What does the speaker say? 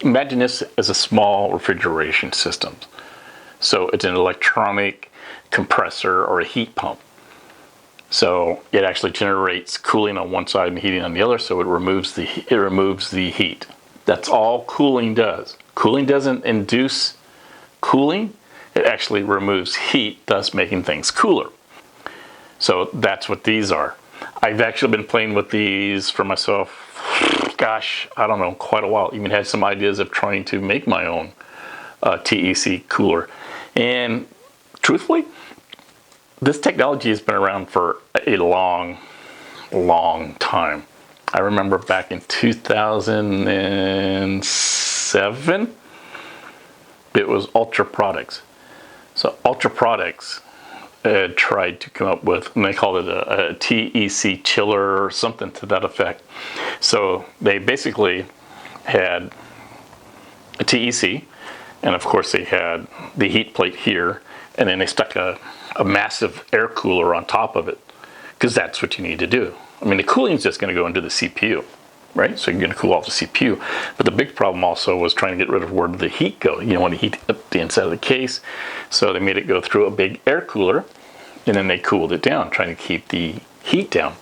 Imagine this as a small refrigeration system. So it's an electronic compressor or a heat pump. So it actually generates cooling on one side and heating on the other, so it removes the heat. That's all cooling does. Cooling doesn't induce cooling, it actually removes heat, thus making things cooler. So that's what these are. I've actually been playing with these for myself, gosh, I don't know, quite a while. Even had some ideas of trying to make my own TEC cooler. And truthfully, this technology has been around for a long time. I remember back in 2007, it was Ultra Products. So Ultra Products had tried to come up with, and they called it a TEC chiller or something to that effect. So they basically had a TEC, and of course they had the heat plate here, and then they stuck a massive air cooler on top of it, because that's what you need to do. I mean, the cooling is just going to go into the CPU, right? So you're going to cool off the CPU. But the big problem also was trying to get rid of where did the heat go. You don't want to heat up the inside of the case. So they made it go through a big air cooler, and then they cooled it down, trying to keep the heat down.